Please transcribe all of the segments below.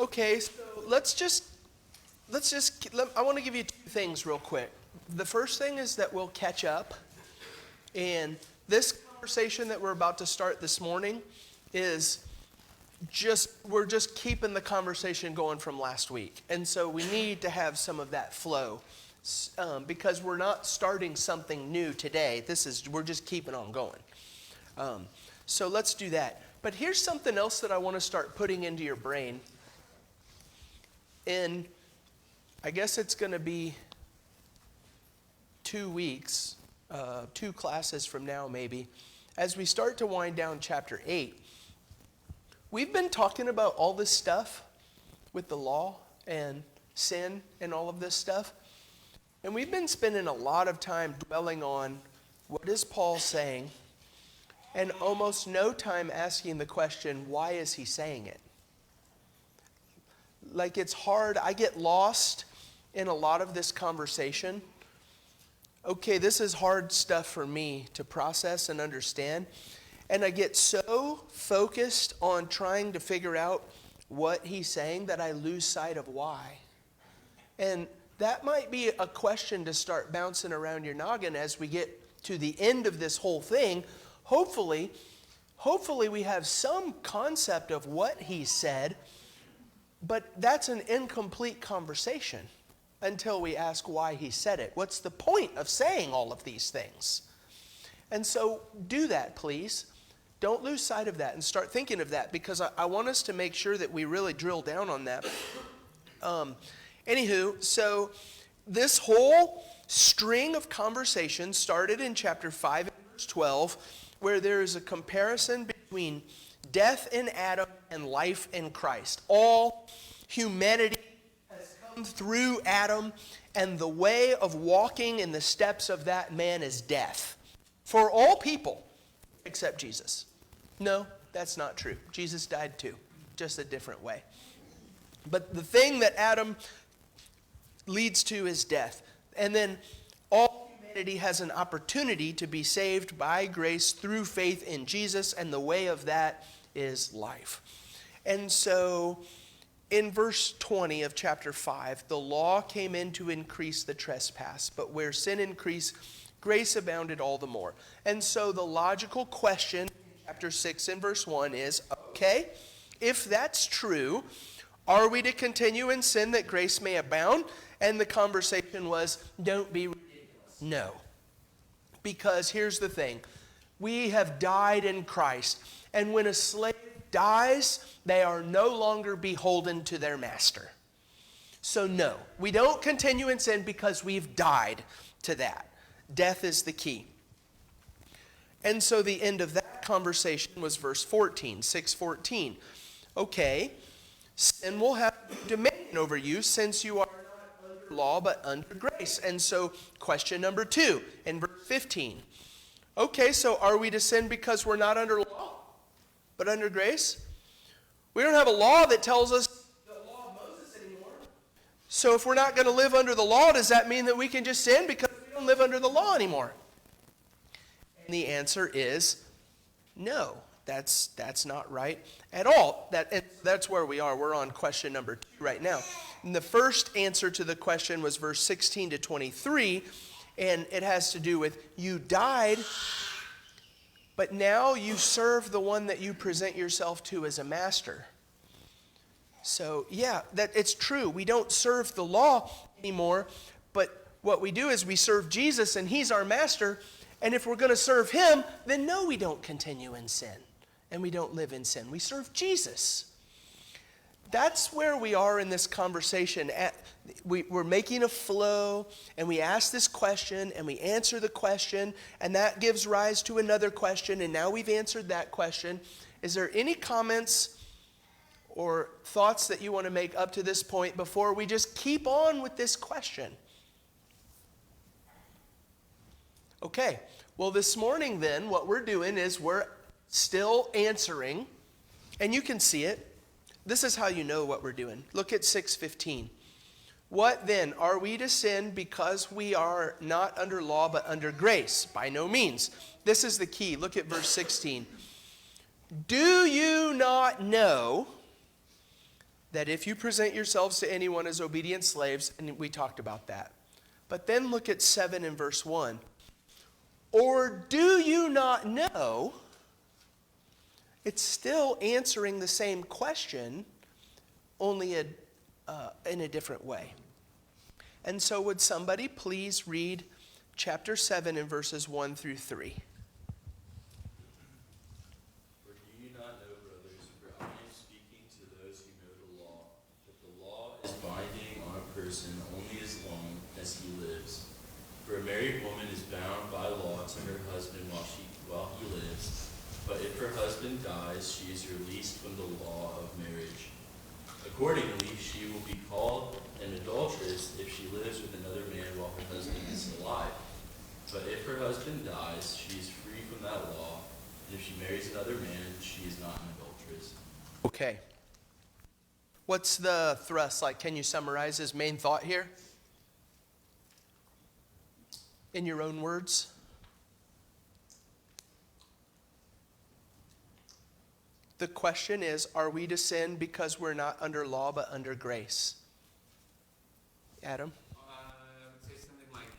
Okay, so I want to give you two things real quick. The first thing is that we'll catch up. And this conversation that we're about to start this morning is we're just keeping the conversation going from last week. And so we need to have some of that flow because we're not starting something new today. We're just keeping on going. So let's do that. But here's something else that I want to start putting into your brain. And I guess it's going to be 2 weeks, 2 classes from now maybe, as we start to wind down chapter 8. We've been talking about all this stuff with the law and sin and all of this stuff. And we've been spending a lot of time dwelling on what is Paul saying, and almost no time asking the question, why is he saying it? Like, it's hard. I get lost in a lot of this conversation. Okay, this is hard stuff for me to process and understand. And I get so focused on trying to figure out what he's saying that I lose sight of why. And that might be a question to start bouncing around your noggin as we get to the end of this whole thing. Hopefully we have some concept of what he said, but that's an incomplete conversation until we ask why he said it. What's the point of saying all of these things? And so do that, please. Don't lose sight of that and start thinking of that, because I want us to make sure that we really drill down on that. Anywho, so this whole string of conversations started in chapter 5 and verse 12, where there is a comparison between death in Adam and life in Christ. All humanity has come through Adam, and the way of walking in the steps of that man is death. For all people, except Jesus. No, that's not true. Jesus died too, just a different way. But the thing that Adam leads to is death. And then all humanity has an opportunity to be saved by grace through faith in Jesus, and the way of that is life. And so in verse 20 of chapter 5, the law came in to increase the trespass, but where sin increased, grace abounded all the more. And so the logical question in chapter 6 and verse 1 is, okay, if that's true, are we to continue in sin that grace may abound? And the conversation was, don't be ridiculous. No. Because here's the thing. We have died in Christ. And when a slave dies, they are no longer beholden to their master. So no, we don't continue in sin because we've died to that. Death is the key. And so the end of that conversation was verse 14, 6:14. Okay, sin will have dominion over you since you are not under law but under grace. And so question number 2 in verse 15. Okay, so are we to sin because we're not under law but under grace? We don't have a law that tells us the law of Moses anymore. So if we're not going to live under the law, does that mean that we can just sin because we don't live under the law anymore? And the answer is no. That's not right at all. That's where we are. We're on question number 2 right now. And the first answer to the question was verse 16 to 23, and it has to do with you died, but now you serve the one that you present yourself to as a master. So yeah, that it's true. We don't serve the law anymore, but what we do is we serve Jesus, and he's our master. And if we're going to serve him, then no, we don't continue in sin. And we don't live in sin. We serve Jesus. That's where we are in this conversation. We're making a flow, and we ask this question, and we answer the question, and that gives rise to another question, and now we've answered that question. Is there any comments or thoughts that you want to make up to this point before we just keep on with this question? Okay, well, this morning then, what we're doing is we're still answering, and you can see it. This is how you know what we're doing. Look at 6:15. What then? Are we to sin because we are not under law but under grace? By no means. This is the key. Look at verse 16. Do you not know that if you present yourselves to anyone as obedient slaves, and we talked about that. But then look at 7 in verse 1. Or do you not know? It's still answering the same question, only in a different way. And so would somebody please read chapter 7 in verses 1 through 3. For do you not know, brothers, for I am speaking to those who know the law, that the law is binding on a person only as long as he lives. For a married woman is bound by law to her husband while he lives, but if her husband dies, she is released from the law of marriage. Accordingly, she will be called an adulteress if she lives with another man while her husband is alive. But if her husband dies, she is free from that law, and if she marries another man, she is not an adulteress. Okay. What's the thrust like? Can you summarize his main thought here? In your own words? The question is, are we to sin because we're not under law but under grace? Adam? I would say something like,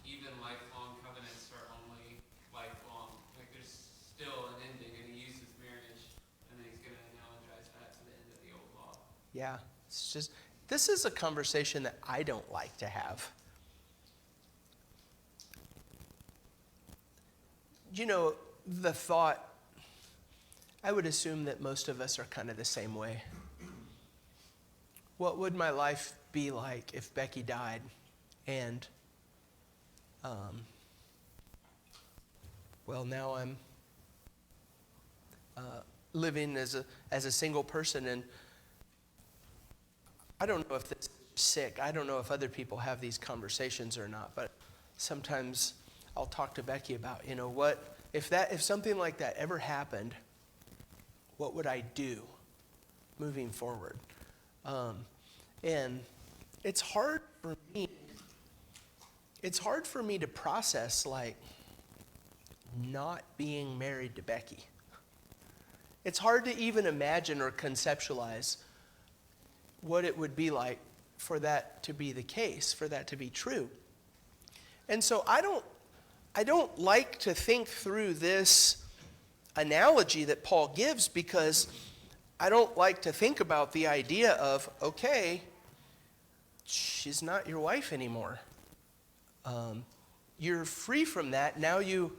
even lifelong covenants are only lifelong. Like there's still an ending, and he uses marriage, and then he's going to analogize that to the end of the old law. Yeah, it's just, this is a conversation that I don't like to have. You know, the thought, I would assume that most of us are kind of the same way. What would my life be like if Becky died and, well, now I'm living as a single person, and I don't know if this is sick. I don't know if other people have these conversations or not, but sometimes I'll talk to Becky about, you know, what if something like that ever happened, what would I do moving forward? And it's hard for me. It's hard for me to process, like, not being married to Becky. It's hard to even imagine or conceptualize what it would be like for that to be the case, for that to be true. And so I don't like to think through this analogy that Paul gives, because I don't like to think about the idea of, okay, she's not your wife anymore. You're free from that. Now you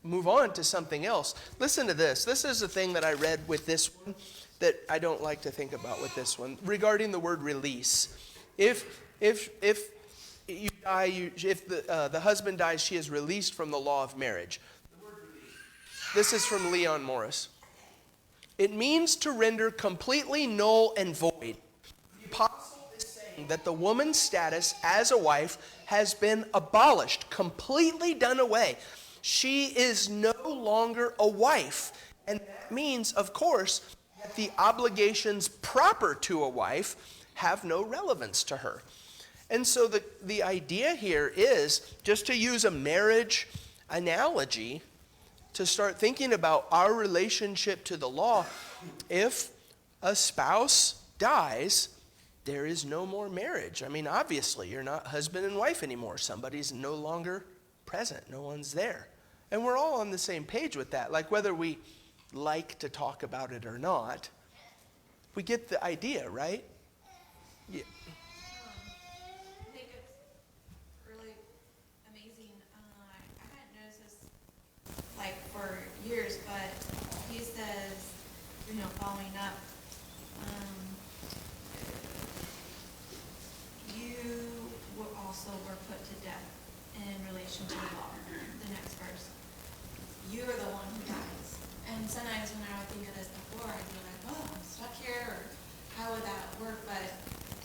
move on to something else. Listen to this. This is the thing that I read with this one that I don't like to think about with this one regarding the word release. If you die, if the husband dies, she is released from the law of marriage. This is from Leon Morris. It means to render completely null and void. The apostle is saying that the woman's status as a wife has been abolished, completely done away. She is no longer a wife. And that means, of course, that the obligations proper to a wife have no relevance to her. And so the idea here is, just to use a marriage analogy, to start thinking about our relationship to the law. If a spouse dies, there is no more marriage. I mean, obviously, you're not husband and wife anymore. Somebody's no longer present. No one's there. And we're all on the same page with that. Like, whether we like to talk about it or not, we get the idea, right? Yeah. I think it's really amazing. I hadn't noticed this like for years, but he says, following up, you also were put to death in relation to the law. The next verse, you are the one who dies. And sometimes when I would think of this before, I'd be like, oh, I'm stuck here, or how would that work? But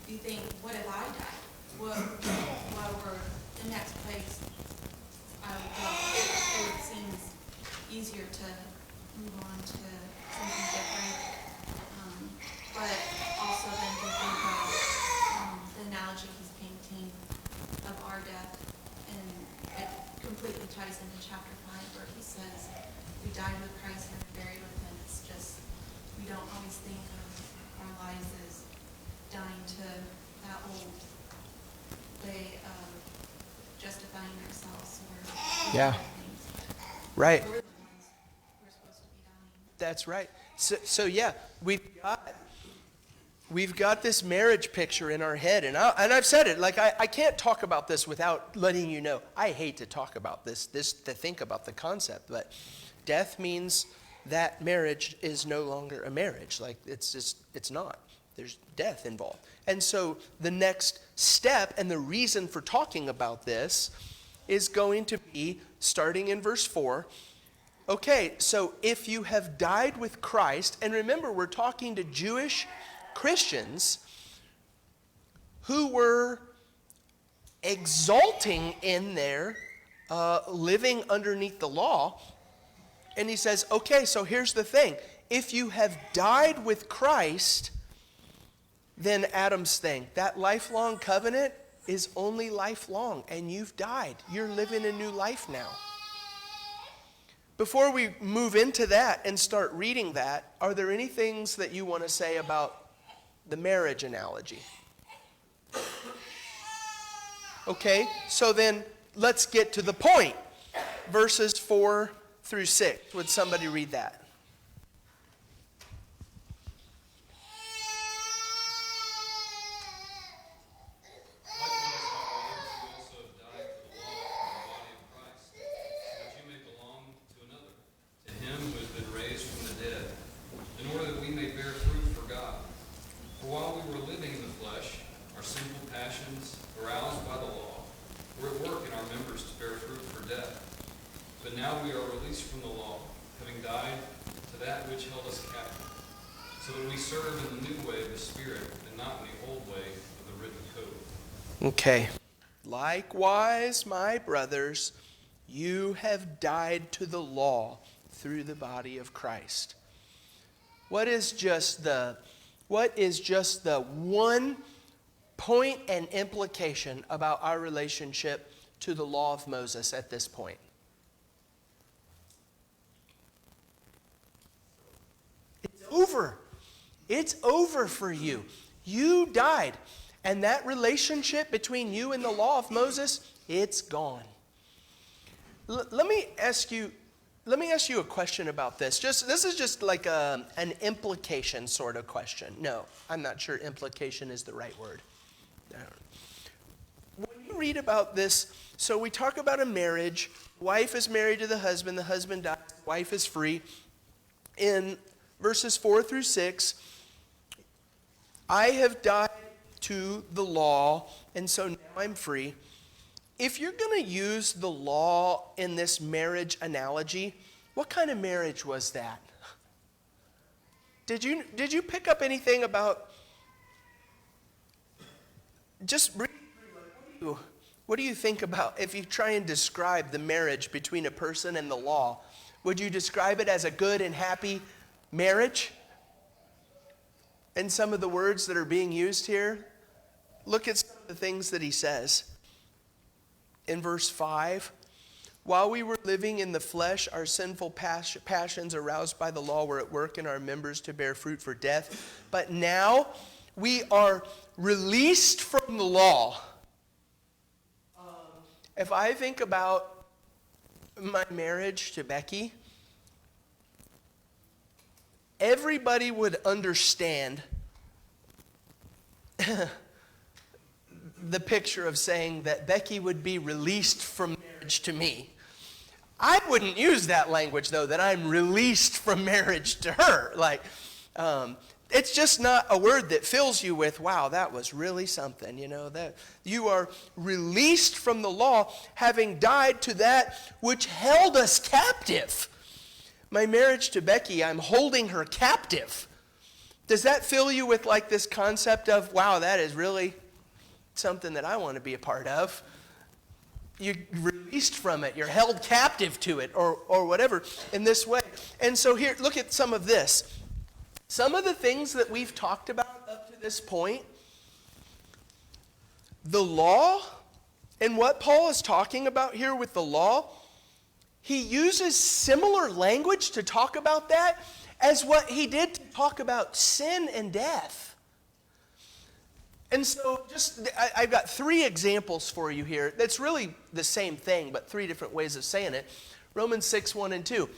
you think, what if I died? What were the next place I would go? It seems easier to move on to something different. But also then thinking about the analogy he's painting of our death, and it completely ties into chapter 5 where he says we died with Christ and we're buried with him. It's just, we don't always think of our lives as dying to that old way of justifying ourselves or Yeah. things. Right. We're the ones who are supposed to be dying. That's right. So yeah, we've got this marriage picture in our head, and I've said it, like I can't talk about this without letting you know. I hate to talk about this to think about the concept, but death means that marriage is no longer a marriage. Like it's not. There's death involved. And so the next step and the reason for talking about this is going to be starting in verse 4. Okay, so if you have died with Christ, and remember we're talking to Jewish Christians who were exalting in their living underneath the law. And he says, okay, so here's the thing. If you have died with Christ, then Adam's thing, that lifelong covenant is only lifelong, and you've died. You're living a new life now. Before we move into that and start reading that, are there any things that you want to say about the marriage analogy? Okay, so then let's get to the point. Verses 4 through 6. Would somebody read that? Now we are released from the law, having died to that which held us captive, so that we serve in the new way of the Spirit and not in the old way of the written code. Okay. Likewise, my brothers, you have died to the law through the body of Christ. What is just the one point and implication about our relationship to the law of Moses at this point? Over. It's over for you. You died. And that relationship between you and the law of Moses, it's gone. Let me ask you a question about this. This is just like an implication sort of question. No, I'm not sure implication is the right word. When you read about this, so we talk about a marriage. Wife is married to the husband dies, wife is free. In verses 4 through 6, I have died to the law, and so now I'm free. If you're going to use the law in this marriage analogy, what kind of marriage was that? Did you pick up anything about, just what do you think about, if you try and describe the marriage between a person and the law, would you describe it as a good and happy marriage? And some of the words that are being used here, look at some of the things that he says. In verse 5, while we were living in the flesh, our sinful passions aroused by the law were at work in our members to bear fruit for death. But now we are released from the law. If I think about my marriage to Becky, everybody would understand the picture of saying that Becky would be released from marriage to me. I wouldn't use that language, though, that I'm released from marriage to her. It's just not a word that fills you with, wow, that was really something, that you are released from the law, having died to that which held us captive. My marriage to Becky, I'm holding her captive. Does that fill you with this concept of, wow, that is really something that I want to be a part of? You're released from it. You're held captive to it or whatever in this way. And so here, look at some of this. Some of the things that we've talked about up to this point, the law and what Paul is talking about here with the law, he uses similar language to talk about that as what he did to talk about sin and death. And so I've got 3 examples for you here. That's really the same thing, but 3 different ways of saying it. Romans 6, 1 and 2.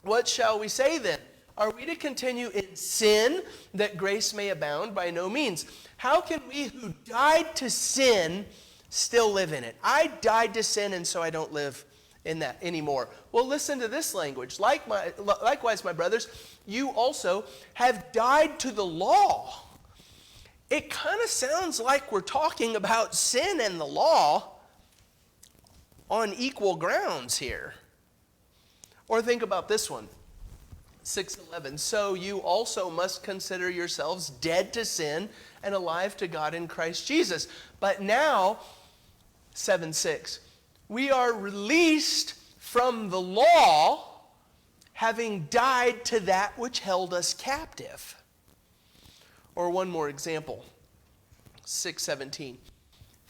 What shall we say then? Are we to continue in sin that grace may abound? By no means. How can we who died to sin still live in it? I died to sin, and so I don't live in that anymore. Well, listen to this language. Likewise, my brothers, you also have died to the law. It kind of sounds like we're talking about sin and the law on equal grounds here. Or think about this one, 6:11. So you also must consider yourselves dead to sin and alive to God in Christ Jesus. But now, 7:6, we are released from the law, having died to that which held us captive. Or one more example, 6:17.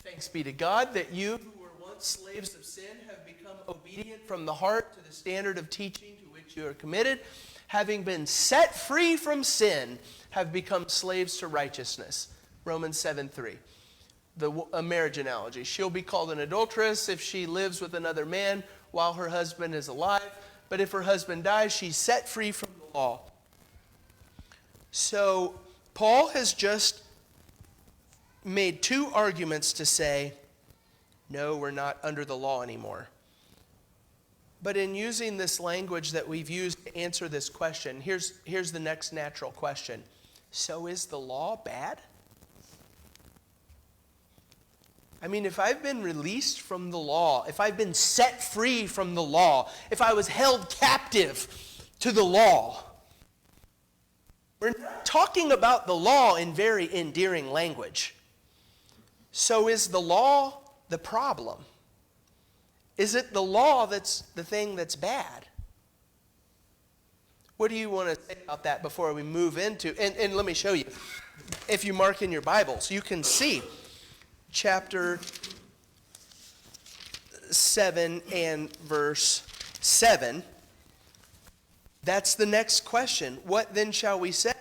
Thanks be to God that you who were once slaves of sin have become obedient from the heart to the standard of teaching to which you are committed. Having been set free from sin, have become slaves to righteousness. Romans 7:3. A marriage analogy. She'll be called an adulteress if she lives with another man while her husband is alive. But if her husband dies, she's set free from the law. So Paul has just made 2 arguments to say, no, we're not under the law anymore. But in using this language that we've used to answer this question, here's the next natural question. So is the law bad? I mean, if I've been released from the law, if I've been set free from the law, if I was held captive to the law, we're not talking about the law in very endearing language. So is the law the problem? Is it the law that's the thing that's bad? What do you want to say about that before we move into, and let me show you. If you mark in your Bibles, you can see chapter 7 and verse 7. That's the next question. What then shall we say?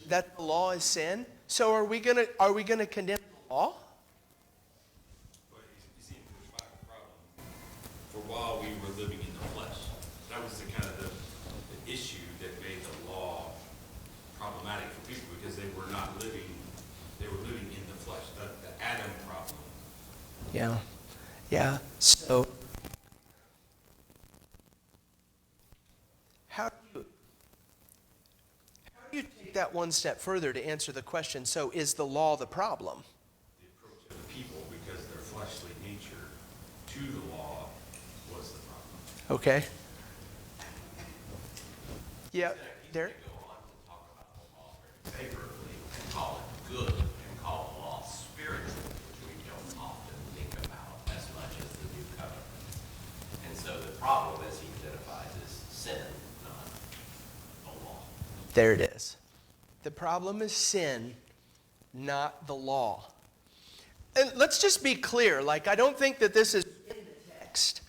That the law is sin? So are we gonna condemn the law? But you see, there's a problem. For while we were living in the flesh, that was the kind of the issue that made the law problematic for people, because they were living in the flesh. The Adam problem. Yeah. So how do you take that one step further to answer the question, so is the law the problem? The approach of the people, because their fleshly nature to the law was the problem. Okay. Yeah, Derek? Go on to talk about the law very favorably and call it good and call the law spiritual, which we don't often think about as much as the new covenant. And so the problem, as he identifies, is sin, not the law. There it is. The problem is sin, not the law. And let's just be clear, I don't think that this is in the text.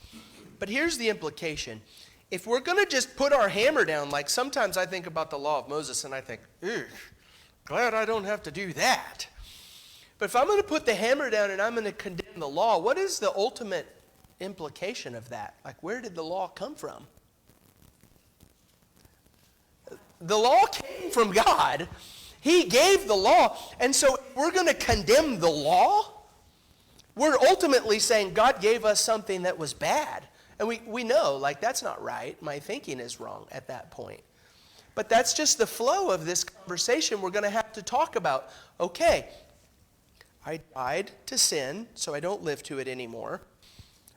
But here's the implication. If we're going to just put our hammer down, sometimes I think about the law of Moses and I think, glad I don't have to do that. But if I'm going to put the hammer down and I'm going to condemn the law, what is the ultimate implication of that? Where did the law come from? The law came from God. He gave the law. And so if we're going to condemn the law, we're ultimately saying God gave us something that was bad. And we know, that's not right. My thinking is wrong at that point. But that's just the flow of this conversation we're going to have to talk about. Okay, I died to sin, so I don't live to it anymore.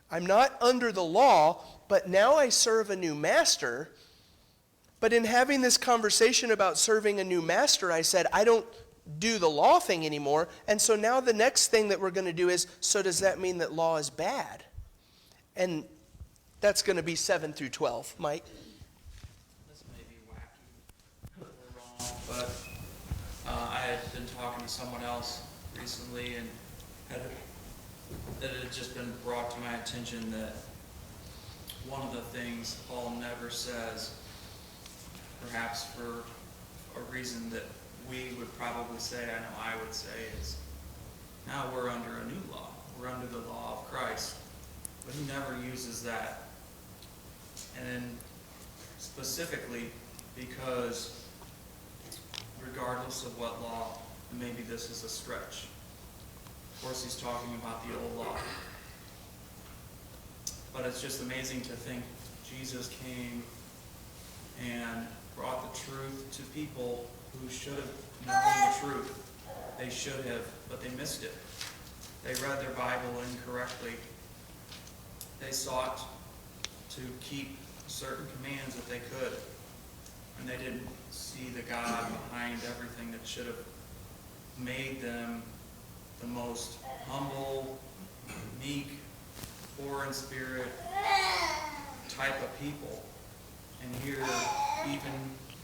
I'm not under the law, but now I serve a new master. But in having this conversation about serving a new master, I said, I don't do the law thing anymore. And so now the next thing that we're going to do is, so does that mean that law is bad? And that's going to be 7 through 12. Mike? This may be wacky or wrong, but I had been talking to someone else recently, and it had just been brought to my attention that one of the things Paul never says, perhaps for a reason that we would probably say, I know I would say, is now we're under a new law. We're under the law of Christ. But he never uses that. And then specifically because regardless of what law, and maybe this is a stretch. Of course, he's talking about the old law. But it's just amazing to think Jesus came and brought the truth to people who should have known the truth. They should have, but they missed it. They read their Bible incorrectly. They sought to keep certain commands that they could, and they didn't see the God behind everything that should have made them the most humble, meek, poor in spirit type of people. And here, even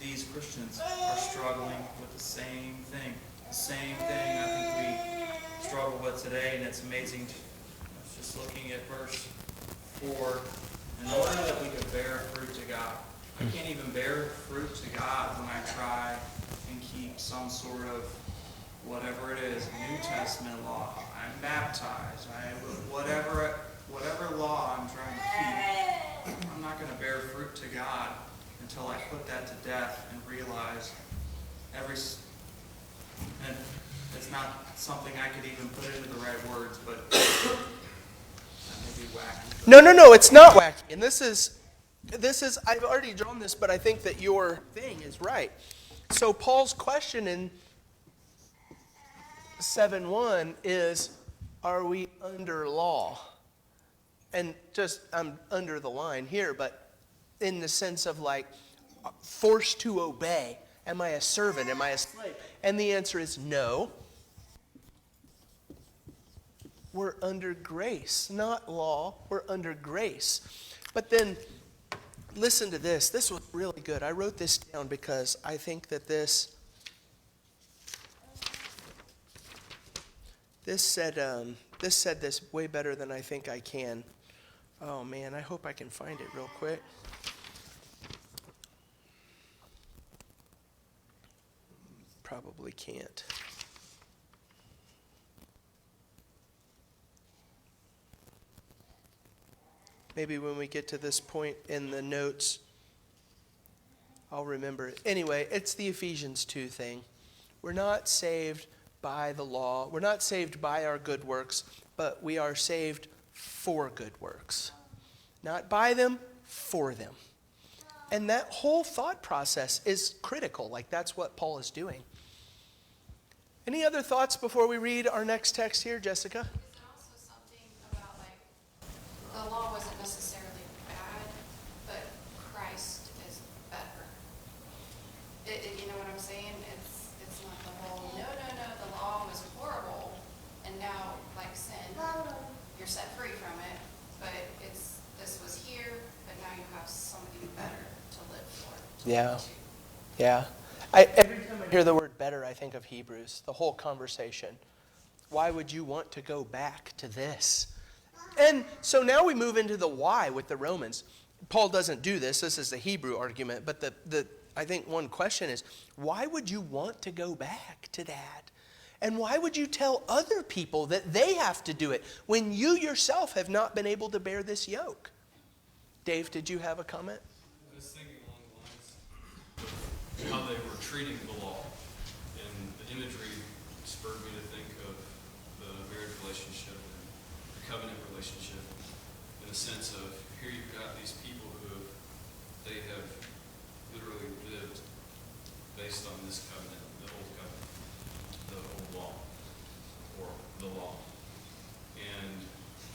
these Christians are struggling with the same thing. The same thing I think we struggle with today, and it's amazing. I was just looking at verse 4. In order that we could bear fruit to God. I can't even bear fruit to God when I try and keep some sort of whatever it is, New Testament law. I'm baptized. Whatever law I'm trying to keep, I'm not going to bear fruit to God until I put that to death and realize and it's not something I could even put into the right words, but that may be wacky. No, it's not wacky. And this is, I've already drawn this, but I think that your thing is right. So Paul's question in 7:1 is, are we under law? And just, I'm under the line here, but in the sense of like, forced to obey. Am I a servant? Am I a slave? And the answer is no. We're under grace, not law. We're under grace. But then, listen to this. This was really good. I wrote this down because I think that this said this way better than I think I can. Oh man, I hope I can find it real quick. Probably can't. Maybe when we get to this point in the notes, I'll remember it. Anyway, it's the Ephesians 2 thing. We're not saved by the law. We're not saved by our good works, but we are saved for good works. Not by them, for them. And that whole thought process is critical. Like, that's what Paul is doing. Any other thoughts before we read our next text here, Jessica? Is there also something about, like, the law wasn't necessarily bad, but Christ is better? You know what I'm saying? It's not the whole, no, the law was horrible, and now, like sin, you're set free from it, but this was here, but now you have something better to live for. Yeah. Every time I hear the word better, I think of Hebrews, the whole conversation. Why would you want to go back to this? And so now we move into the why with the Romans. Paul doesn't do this. This is the Hebrew argument. But I think one question is, why would you want to go back to that? And why would you tell other people that they have to do it when you yourself have not been able to bear this yoke? Dave, did you have a comment? I was thinking along the lines of how they were treating the law. And the imagery spurred me to think of the marriage relationship and the covenant relationship in the sense of here you've got these people who they have literally lived based on this covenant, the old law, or the law. And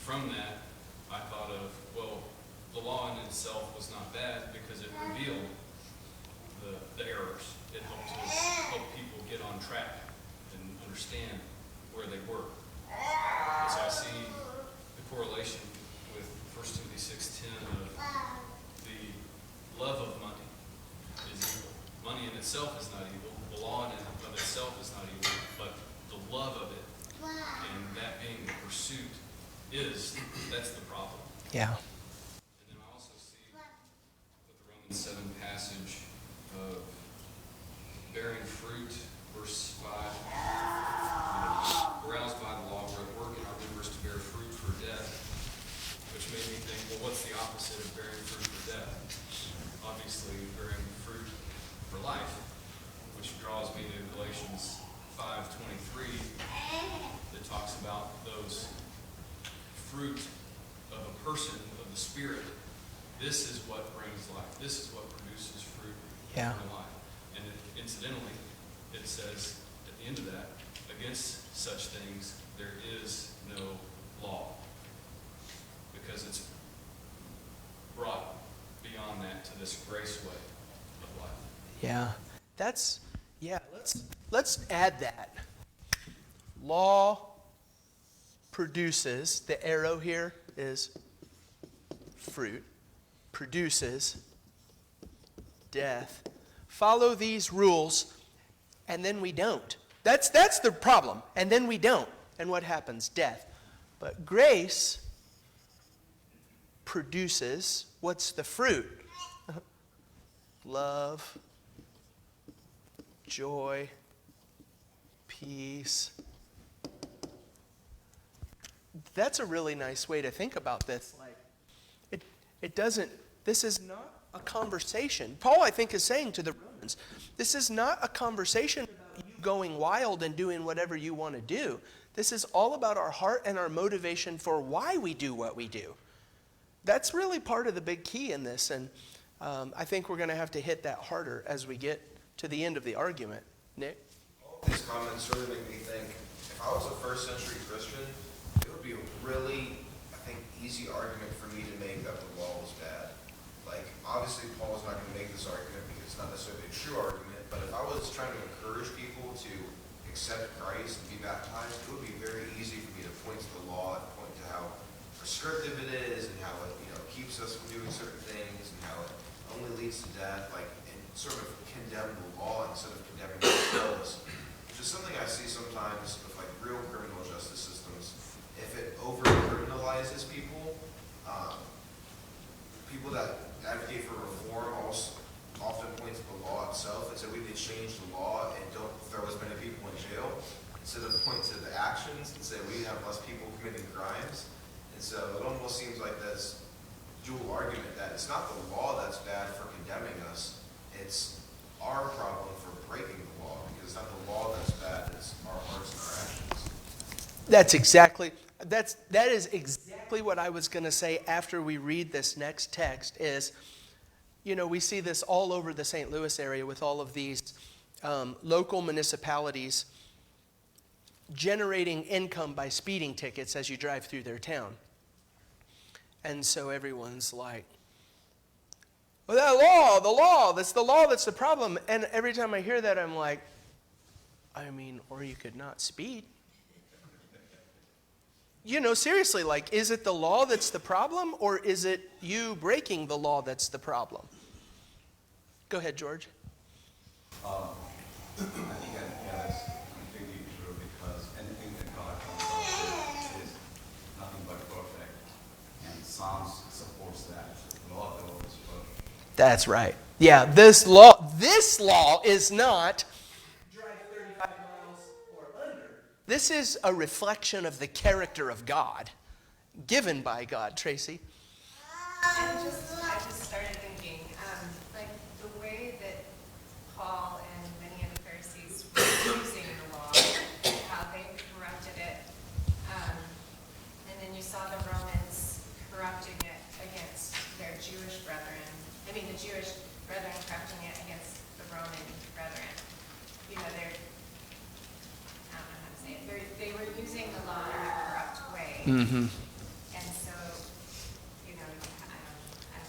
from that, I thought of, well, the law in itself was not bad because it revealed the errors. It helped people get on track and understand where they were. So I see the correlation with 1 Timothy 6:10 of the love of money is evil. Money in itself is not evil. The law in and of itself is not evil, but the love of it and that being the pursuit that's the problem. Yeah. And then I also see with the Romans 7 passage of bearing fruit verse 5, aroused by the law, we're at work in our members to bear fruit for death, which made me think, well, what's the opposite of bearing fruit for death? Obviously, bearing fruit for life, which draws me to Galatians 5:23, that talks about those fruit of a person, of the Spirit. This is what brings life. This is what produces fruit Yeah. in life. And incidentally, it says at the end of that, against such things there is no law. Because it's brought beyond that to this grace way of life. Yeah. Let's add that. Law produces, the arrow here is fruit, produces death. Follow these rules, and then we don't. That's the problem. And then we don't. And what happens? Death. But grace produces, what's the fruit? Love, joy, peace. That's a really nice way to think about this. This is not a conversation. Paul, I think, is saying to the Romans, this is not a conversation about you going wild and doing whatever you want to do. This is all about our heart and our motivation for why we do what we do. That's really part of the big key in this, and I think we're going to have to hit that harder as we get to the end of the argument. Nick? All of these comments really make me think, if I was a first century Christian, it would be a really, I think, easy argument for me to make that the law was bad. Like, obviously Paul is not going to make this argument because it's not necessarily a true argument, but if I was trying to encourage people to accept Christ and be baptized, it would be very easy for me to point to the law and point to how prescriptive it is and how it, keeps us from doing certain things and how it only leads to death, like, and sort of condemn the law instead of condemning ourselves, which is something I see sometimes with like real criminal justice systems. If it over-criminalizes people, people that advocate for reform also often point to the law itself and say we need to change the law and don't throw as many people in jail, instead of point to the actions and say we have less people committing crimes. And so it almost seems like this dual argument that it's not the law that's bad for condemning us, it's our problem for breaking the law, because it's not the law that's bad, it's our hearts and our actions. That is exactly what I was going to say after we read this next text is, we see this all over the St. Louis area with all of these local municipalities generating income by speeding tickets as you drive through their town. And so everyone's like, well, that's the law that's the problem. And every time I hear that, I'm like, or you could not speed. Seriously, like, is it the law that's the problem, or is it you breaking the law that's the problem? Go ahead, George. I think that is completely true, because anything that God comes up with is nothing but perfect, and Psalms supports that. The law of the Lord is perfect. That's right. Yeah, this law is not drive 35 miles or under. This is a reflection of the character of God, given by God. Tracy? I just started thinking, like the way that Paul and many of the Pharisees were using the law, how they corrupted it, and then you saw the Romans corrupting it against their Jewish brethren. The Jewish brethren corrupting it against the Roman brethren. I don't know how to say it. They were using the law in a corrupt way. Mm-hmm. And so,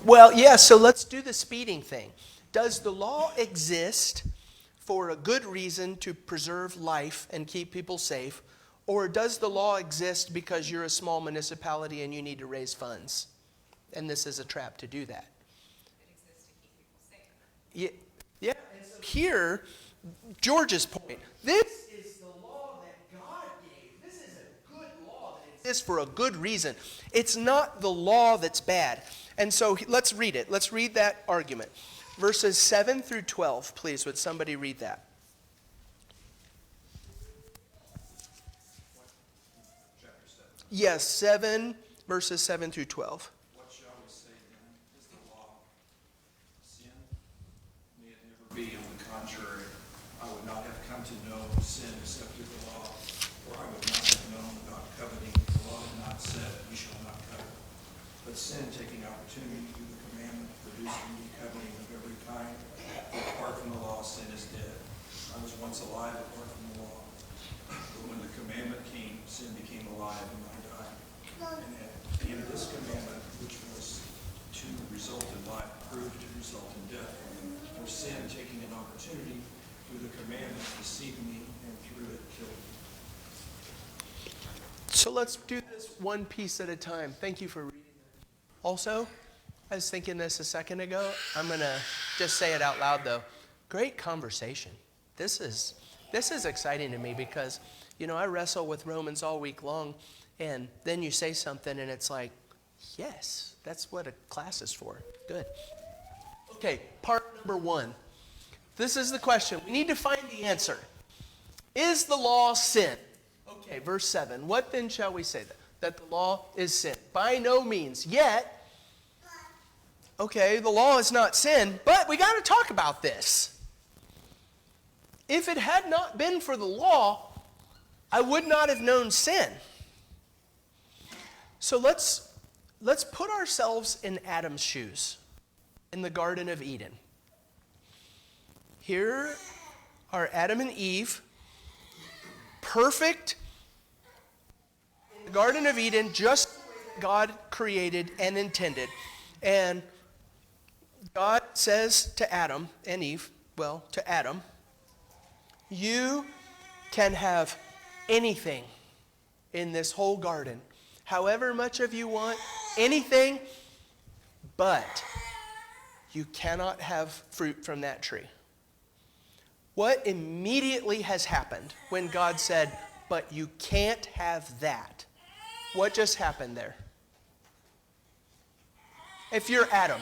Well, yeah, so let's do the speeding thing. Does the law exist for a good reason to preserve life and keep people safe, or does the law exist because you're a small municipality and you need to raise funds? And this is a trap to do that. it exists to keep people safe. Yeah. And so here, George's point. This is the law that God gave. This is a good law that exists for a good reason. It's not the law that's bad. And so let's read it. Let's read that argument. Verses 7 through 12, please. Would somebody read that? Yes, 7, verses 7 through 12. What shall we say then? Is the law sin? May it never be. On the contrary, I would not have come to know sin except through the law, for I would not have known about coveting. The law had not said, you shall not covet. But sin, taking opportunity through the commandment, produced in me coveting of every kind. Apart from the law, sin is dead. I was once alive apart from the law. But when the commandment came, sin became alive and I died. And at the end of this commandment, which was to result in life, proved to result in death. For sin, taking an opportunity through the commandment, deceived me, and through it killed me. So let's do this one piece at a time. Thank you for reading that. Also, I was thinking this a second ago. I'm going to just say it out loud, though. Great conversation. This is exciting to me because, I wrestle with Romans all week long, and then you say something, and it's like, yes, that's what a class is for. Good. Okay, part number 1. This is the question. We need to find the answer. Is the law sin? Okay, verse 7. What then shall we say? That the law is sin? By no means. Yet, okay, the law is not sin, but we got to talk about this. If it had not been for the law, I would not have known sin. So let's put ourselves in Adam's shoes in the Garden of Eden. Here are Adam and Eve, perfect in the Garden of Eden, just the way God created and intended. And God says to Adam and Eve, to Adam, you can have anything in this whole garden, however much of you want, anything, but you cannot have fruit from that tree. What immediately has happened when God said, but you can't have that? What just happened there? If you're Adam.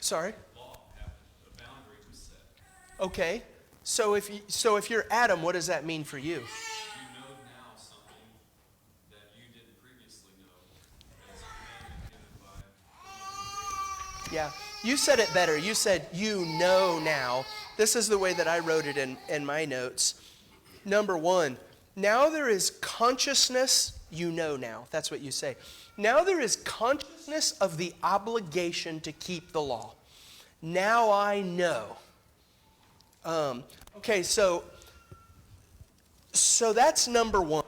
Sorry? Okay, so if you're Adam, what does that mean for you? You know now something that you didn't previously know, as commanded given by. Yeah, you said it better. You said you know now. This is the way that I wrote it in my notes. Number 1, now there is consciousness, you know now. That's what you say. Now there is consciousness of the obligation to keep the law. Now I know. Okay, so that's number 1.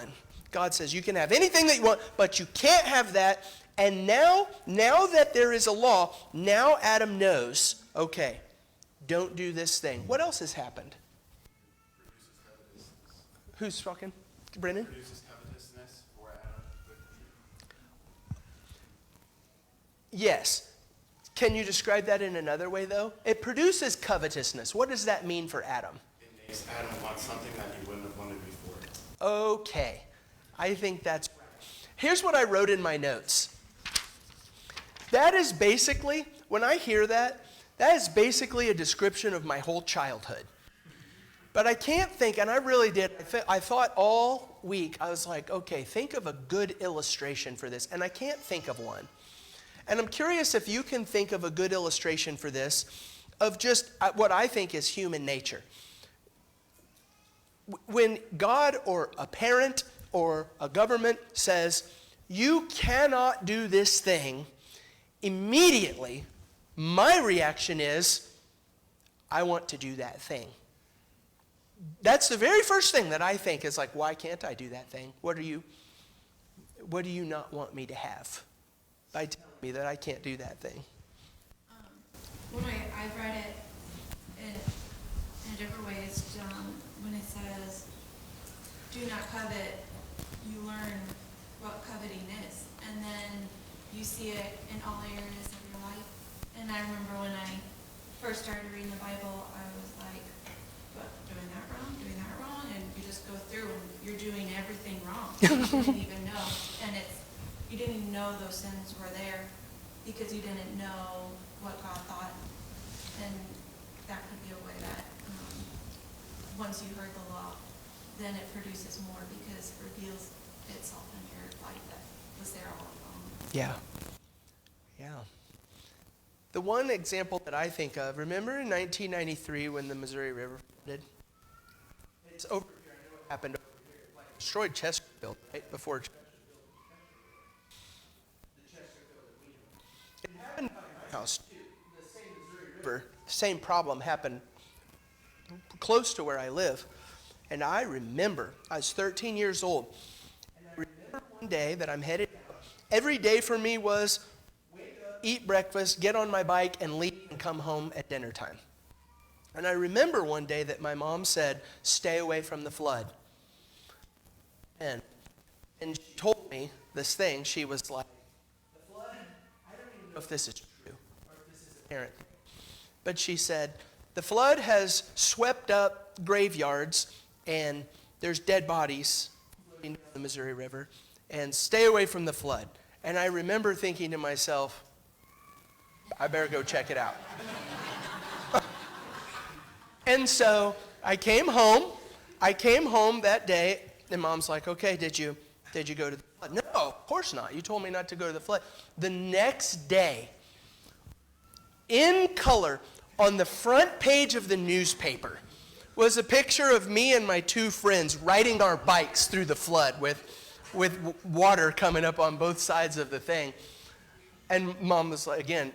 God says you can have anything that you want, but you can't have that. And now that there is a law, now Adam knows, okay, don't do this thing. What else has happened? Who's talking? Brennan? Produces covetousness for Adam. Yes. Can you describe that in another way, though? It produces covetousness. What does that mean for Adam? It makes Adam want something that he wouldn't have wanted before. Okay. I think that's right. Here's what I wrote in my notes. That is basically, when I hear that is basically a description of my whole childhood. But I can't think, and I really did, I thought all week, I was like, okay, think of a good illustration for this, and I can't think of one. And I'm curious if you can think of a good illustration for this, of just what I think is human nature. When God or a parent or a government says, you cannot do this thing, immediately, my reaction is, I want to do that thing. That's the very first thing that I think is like, why can't I do that thing? What do you not want me to have by telling me that I can't do that thing? When I've read it in different ways, when it says, do not covet, you learn what coveting is. And then you see it in all areas of your life. And I remember when I first started reading the Bible, I was like, what, doing that wrong? And you just go through and you're doing everything wrong. You didn't even know. And you didn't even know those sins were there because you didn't know what God thought. And that could be a way that once you heard the law, then it produces more because it reveals itself in your life that was there all along. Yeah. Yeah. The one example that I think of, remember in 1993 when the Missouri River flooded? It's over here. I know it happened over here. It destroyed Chesterfield, right? Before it happened by my house too. The same Missouri River, same problem happened close to where I live. And I remember, I was 13 years old. And I remember one day that I'm headed out. Every day for me was wake up, eat breakfast, get on my bike, and leave and come home at dinner time. And I remember one day that my mom said, stay away from the flood. And she told me this thing. She was like, the flood, I don't even know if this is true or if this is apparent. But she said, the flood has swept up graveyards and there's dead bodies floating down the Missouri River. And stay away from the flood. And I remember thinking to myself, I better go check it out. And so I came home that day, and Mom's like, okay, did you go to the flood? No, of course not. You told me not to go to the flood. The next day, in color, on the front page of the newspaper, was a picture of me and my two friends riding our bikes through the flood with water coming up on both sides of the thing. And Mom was like, again,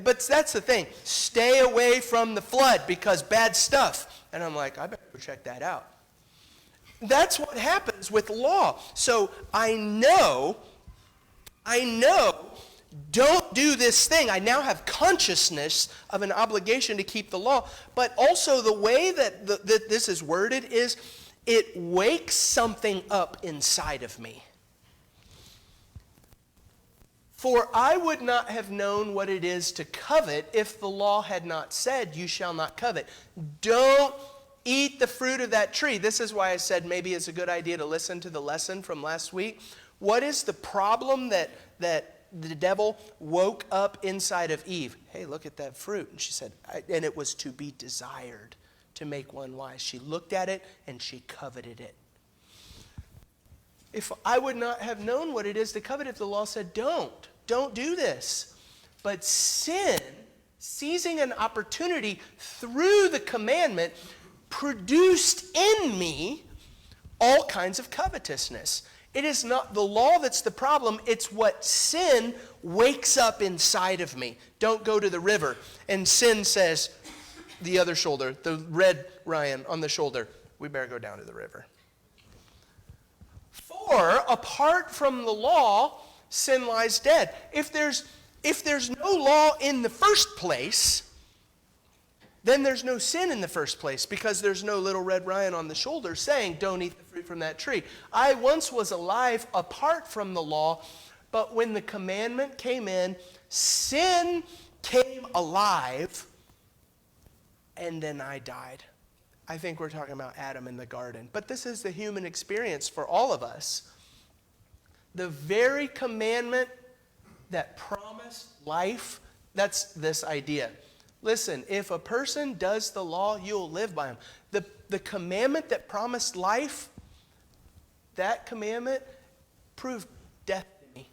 but that's the thing. Stay away from the flood because bad stuff. And I'm like, I better go check that out. That's what happens with law. So I know, don't do this thing. I now have consciousness of an obligation to keep the law. But also the way that this is worded is, it wakes something up inside of me. For I would not have known what it is to covet if the law had not said, you shall not covet. Don't eat the fruit of that tree. This is why I said maybe it's a good idea to listen to the lesson from last week. What is the problem that the devil woke up inside of Eve? Hey, look at that fruit. And she said, and it was to be desired to make one wise. She looked at it and she coveted it. If I would not have known what it is to covet if the law said, don't do this. But sin, seizing an opportunity through the commandment, produced in me all kinds of covetousness. It is not the law that's the problem, it's what sin wakes up inside of me. Don't go to the river. And sin says, the other shoulder, the red Ryan on the shoulder, we better go down to the river. For apart from the law, sin lies dead. If there's no law in the first place, then there's no sin in the first place because there's no little red Ryan on the shoulder saying, don't eat the fruit from that tree. I once was alive apart from the law, but when the commandment came in, sin came alive, and then I died. I think we're talking about Adam in the garden. But this is the human experience for all of us. The very commandment that promised life, that's this idea. Listen, if a person does the law, you'll live by him. The commandment that promised life, that commandment proved death to me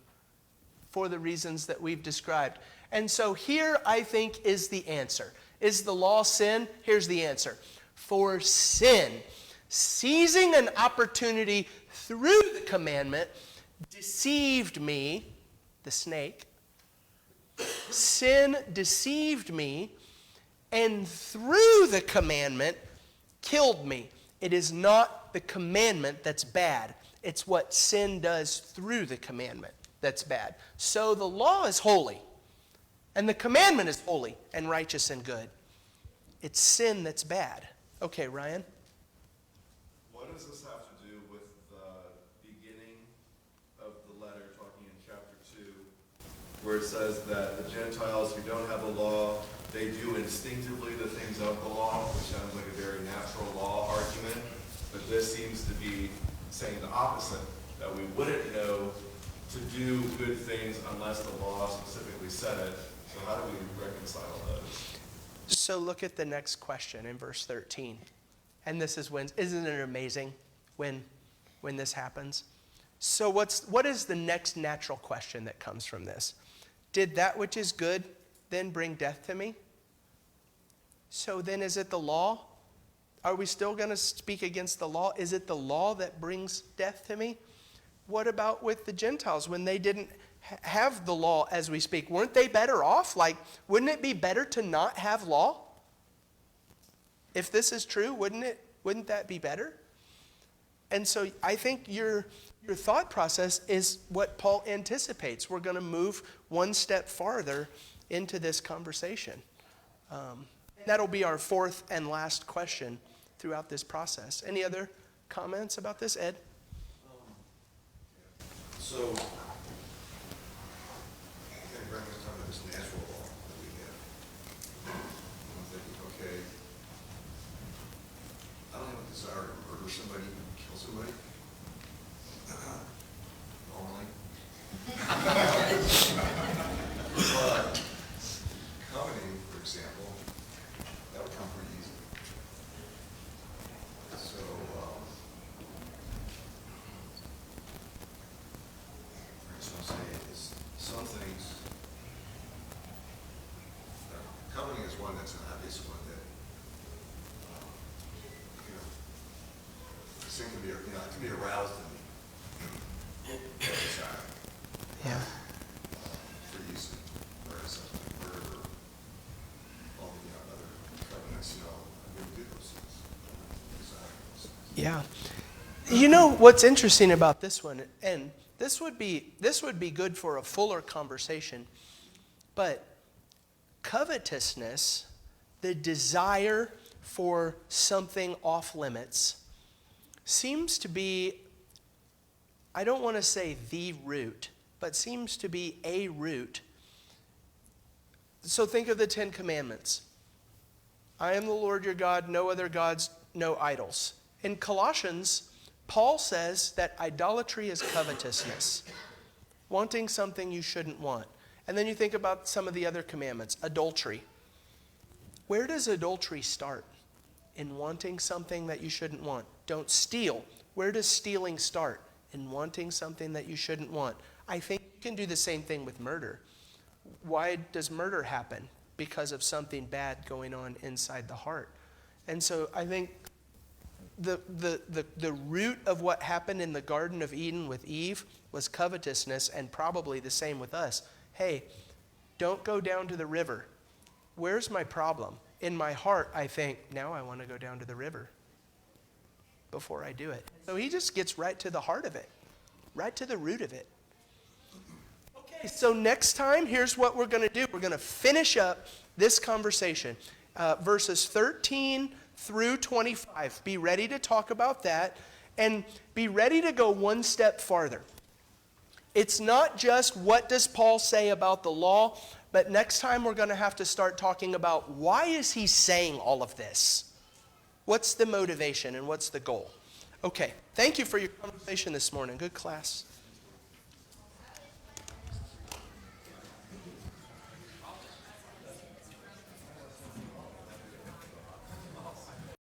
for the reasons that we've described. And so here, I think, is the answer. Is the law sin? Here's the answer. For sin, seizing an opportunity through the commandment, deceived me, the snake. Sin deceived me, and through the commandment, killed me. It is not the commandment that's bad. It's what sin does through the commandment that's bad. So the law is holy, and the commandment is holy and righteous and good. It's sin that's bad. Okay, Ryan? What does this have to do with the beginning of the letter, talking in chapter 2, where it says that the Gentiles who don't have a law, they do instinctively the things of the law, which sounds like a very natural law argument, but this seems to be saying the opposite, that we wouldn't know to do good things unless the law specifically said it. So how do we reconcile those? So look at the next question in verse 13. And this is when, isn't it amazing? when this happens. So what is the next natural question that comes from this? Did that which is good then bring death to me? So then is it the law? Are we still going to speak against the law? Is it the law that brings death to me? What about with the Gentiles when they didn't have the law as we speak? Weren't they better off? Like, wouldn't it be better to not have law? If this is true, wouldn't that be better? And so I think your thought process is what Paul anticipates. We're going to move one step farther into this conversation. That'll be our fourth and last question throughout this process. Any other comments about this, Ed? So, kind of bring us down to this natural law that we have. I'm thinking, okay, I don't have a desire to murder somebody, kill somebody. Normally. But coveting, for example, that would come pretty easy. So, so I'm saying is some things, coveting is one that's an obvious one that, this thing can be, it can be aroused in me. Desire. Yeah. For use in murder, something, murder, or all the other covenants, I wouldn't do those things. Desire those things. Yeah. You know what's interesting about this one, and this would be good for a fuller conversation, but covetousness, the desire for something off limits, seems to be, I don't want to say the root, but seems to be a root. So think of the 10 Commandments. I am the Lord your God, no other gods, no idols. In Colossians, Paul says that idolatry is covetousness, wanting something you shouldn't want. And then you think about some of the other commandments, adultery. Where does adultery start? In wanting something that you shouldn't want. Don't steal. Where does stealing start? In wanting something that you shouldn't want. I think you can do the same thing with murder. Why does murder happen? Because of something bad going on inside the heart. And so I think the root of what happened in the Garden of Eden with Eve was covetousness, and probably the same with us. Hey, don't go down to the river. Where's my problem? In my heart, I think, now I want to go down to the river before I do it. So he just gets right to the heart of it, right to the root of it. Okay, so next time, here's what we're going to do. We're going to finish up this conversation. Verses 13 through 25. Be ready to talk about that, and be ready to go one step farther. It's not just what does Paul say about the law, but next time we're going to have to start talking about why is he saying all of this? What's the motivation and what's the goal? Okay, thank you for your conversation this morning. Good class.